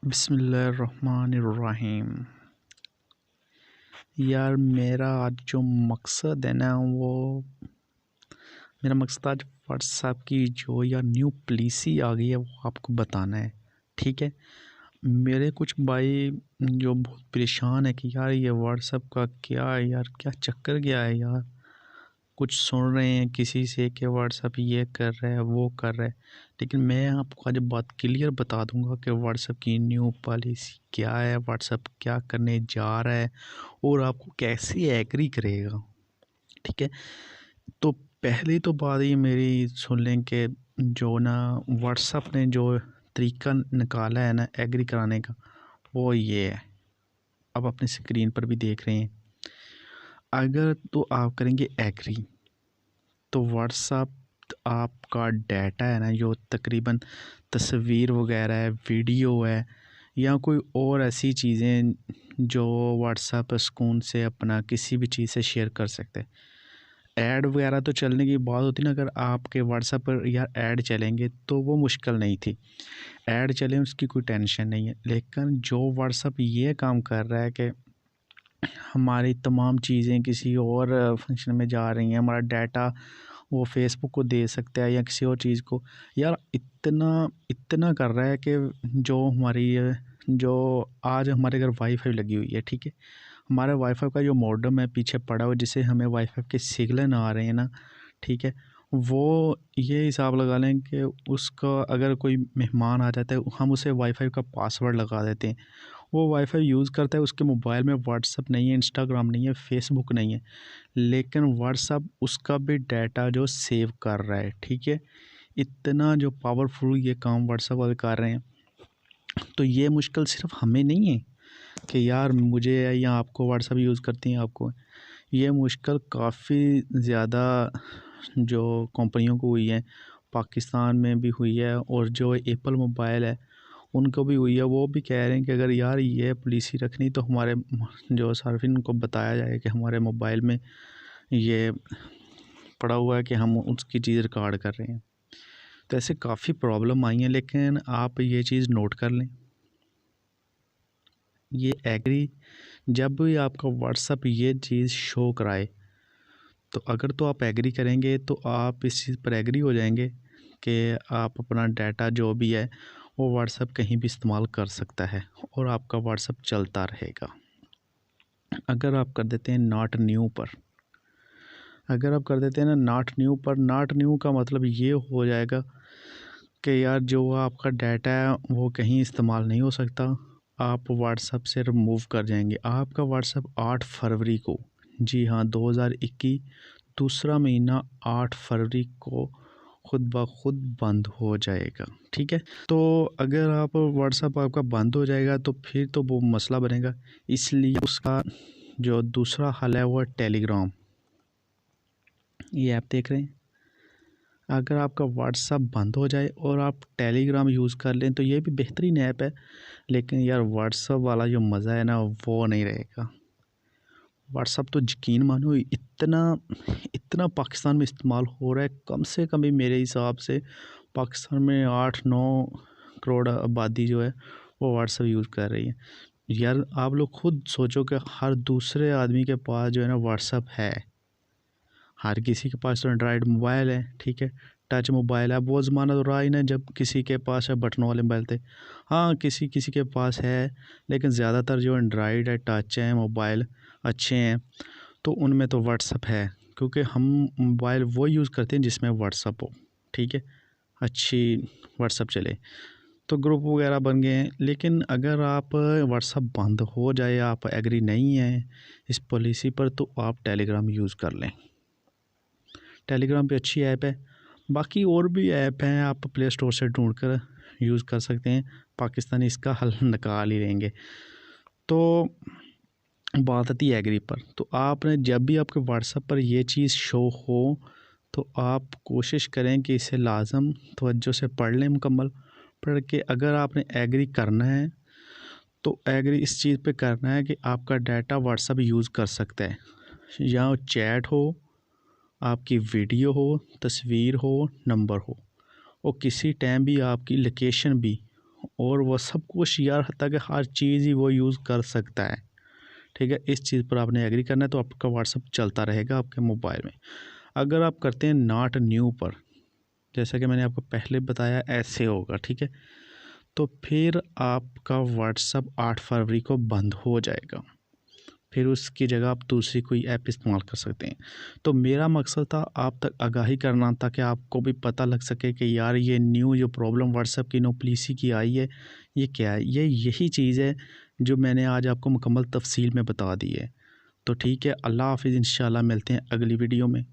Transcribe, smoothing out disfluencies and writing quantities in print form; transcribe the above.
बिस्मिल्लाहिर्रहमानिर्रहीम। यार मेरा आज जो मकसद है ना वो मेरा मकसद आज व्हाट्सएप की जो यार न्यू पॉलिसी आ गई है वो आपको बताना है। ठीक है, मेरे कुछ भाई जो बहुत परेशान है कि यार ये व्हाट्सएप का क्या है यार, क्या चक्कर क्या है यार। कुछ सुन रहे हैं किसी से कि व्हाट्सएप ये कर रहा है वो कर रहा है, लेकिन मैं आपको आज बात क्लियर बता दूंगा कि व्हाट्सएप की न्यू पॉलिसी क्या है, व्हाट्सएप क्या करने जा रहा है और आपको कैसे एग्री करेगा। ठीक है, तो पहली तो बात ये मेरी सुन लें कि जो ना व्हाट्सएप ने जो तरीका निकाला है ना एग्री कराने का, वो ये है। अब अपनी स्क्रीन पर भी देख रहे हैं। अगर तो आप करेंगे एग्री तो व्हाट्सएप आपका डाटा है ना, जो तकरीबन तस्वीर वगैरह है, वीडियो है या कोई और ऐसी चीज़ें जो व्हाट्सएप सुकून से अपना किसी भी चीज़ से शेयर कर सकते हैं। ऐड वगैरह तो चलने की बात होती ना, अगर आपके व्हाट्सएप पर यार ऐड चलेंगे तो वो मुश्किल नहीं थी, ऐड चलें उसकी कोई टेंशन नहीं है। लेकिन जो व्हाट्सएप ये काम कर रहा है कि हमारी तमाम चीज़ें किसी और फंक्शन में जा रही हैं, हमारा डाटा वो फेसबुक को दे सकता है या किसी और चीज़ को। यार इतना इतना कर रहा है कि जो हमारी जो आज हमारे घर वाईफाई लगी हुई है, ठीक है, हमारे वाईफाई का जो मॉडेम है पीछे पड़ा हुआ, जिससे हमें वाईफाई के सिग्नल आ रहे हैं ना, ठीक है, वो ये हिसाब लगा लें कि उसका अगर कोई मेहमान आ जाता है हम उसे वाईफाई का पासवर्ड लगा देते हैं। वो वाईफाई यूज़ करता है, उसके मोबाइल में व्हाट्सअप नहीं है, इंस्टाग्राम नहीं है, फेसबुक नहीं है, लेकिन व्हाट्सअप उसका भी डाटा जो सेव कर रहा है। ठीक है, इतना जो पावरफुल ये काम व्हाट्सअप वाले कर रहे हैं। तो ये मुश्किल सिर्फ हमें नहीं है कि यार मुझे या आपको व्हाट्सअप यूज़ करती हैं आपको, ये मुश्किल काफ़ी ज़्यादा जो कंपनियों को हुई है, पाकिस्तान में भी हुई है और जो एप्पल मोबाइल है उनको भी हुई है। वो भी कह रहे हैं कि अगर यार ये पॉलिसी रखनी तो हमारे जो सार्फिन को बताया जाए कि हमारे मोबाइल में ये पड़ा हुआ है कि हम उसकी चीज़ रिकॉर्ड कर रहे हैं। तो ऐसे काफ़ी प्रॉब्लम आई हैं, लेकिन आप ये चीज़ नोट कर लें, ये एग्री जब भी आपका व्हाट्सएप ये चीज़ शो कराए तो अगर तो आप एग्री करेंगे तो आप इस चीज़ पर एग्री हो जाएंगे कि आप अपना डाटा जो भी है वो व्हाट्सएप कहीं भी इस्तेमाल कर सकता है और आपका व्हाट्सएप चलता रहेगा। अगर आप कर देते हैं नॉट न्यू पर, अगर आप कर देते हैं ना नॉट न्यू पर, नॉट न्यू का मतलब ये हो जाएगा कि यार जो आपका डाटा है वो कहीं इस्तेमाल नहीं हो सकता, आप व्हाट्सएप से रिमूव कर जाएंगे। आपका व्हाट्सएप 8 फरवरी को, जी हाँ 2021 दूसरा महीना 8 फरवरी को खुद ब खुद बंद हो जाएगा। ठीक है, तो अगर आप व्हाट्सएप आपका बंद हो जाएगा तो फिर तो वो मसला बनेगा, इसलिए उसका जो दूसरा हल है वो है टेलीग्राम। ये ऐप देख रहे हैं, अगर आपका व्हाट्सएप बंद हो जाए और आप टेलीग्राम यूज़ कर लें तो ये भी बेहतरीन ऐप है, लेकिन यार व्हाट्सएप वाला जो मज़ा है ना वो नहीं रहेगा। व्हाट्सएप तो यकीन मानो इतना इतना पाकिस्तान में इस्तेमाल हो रहा है, कम से कम भी मेरे हिसाब से पाकिस्तान में 8-9 करोड़ आबादी जो है वो व्हाट्सएप यूज़ कर रही है। यार आप लोग खुद सोचो कि हर दूसरे आदमी के पास जो है ना व्हाट्सएप है, हर किसी के पास तो एंड्रॉयड मोबाइल है, ठीक है, टच मोबाइल है। अब वो ज़माना तो रहा ही ना जब किसी के पास है बटनों वाले मोबाइल थे, हाँ किसी किसी के पास है, लेकिन ज़्यादातर जो एंड्रॉयड है, टच है, मोबाइल अच्छे हैं, तो उनमें तो व्हाट्सअप है, क्योंकि हम मोबाइल वो यूज़ करते हैं जिसमें व्हाट्सअप हो। ठीक है, अच्छी व्हाट्सअप चले तो ग्रुप वगैरह बन गए हैं। लेकिन अगर आप व्हाट्सअप बंद हो जाए, आप एग्री नहीं हैं इस पॉलिसी पर, तो आप टेलीग्राम यूज़ कर लें। टेलीग्राम पे अच्छी ऐप है, बाकी और भी ऐप हैं आप प्ले स्टोर से ढूंढ कर यूज़ कर सकते हैं, पाकिस्तानी इसका हल निकाल ही लेंगे। तो बात आती है एग्री पर, तो आपने जब भी आपके व्हाट्सएप पर ये चीज़ शो हो तो आप कोशिश करें कि इसे लाजम तवज्जो से पढ़ लें, मुकम्मल पढ़ के अगर आपने एग्री करना है तो एग्री इस चीज़ पे करना है कि आपका डाटा व्हाट्सएप यूज़ कर सकता है, या चैट हो, आपकी वीडियो हो, तस्वीर हो, नंबर हो, और किसी टाइम भी आपकी लोकेशन भी और वो सब कुछ यार ताकि हर चीज़ ही वो यूज़ कर सकता है। ठीक है, इस चीज़ पर आपने एग्री करना है तो आपका व्हाट्सअप चलता रहेगा आपके मोबाइल में। अगर आप करते हैं नॉट न्यू पर, जैसा कि मैंने आपको पहले बताया ऐसे होगा, ठीक है, तो फिर आपका व्हाट्सअप 8 फरवरी को बंद हो जाएगा। फिर उसकी जगह आप दूसरी कोई ऐप इस्तेमाल कर सकते हैं। तो मेरा मकसद था आप तक आगाही करना, ताकि आपको भी पता लग सके कि यार ये न्यू जो प्रॉब्लम व्हाट्सएप की नो पॉलिसी की आई है ये क्या है। ये यही चीज़ है जो मैंने आज आपको मुकम्मल तफसील में बता दी है। तो ठीक है, अल्लाह हाफ़िज़, इंशाल्लाह मिलते हैं अगली वीडियो में।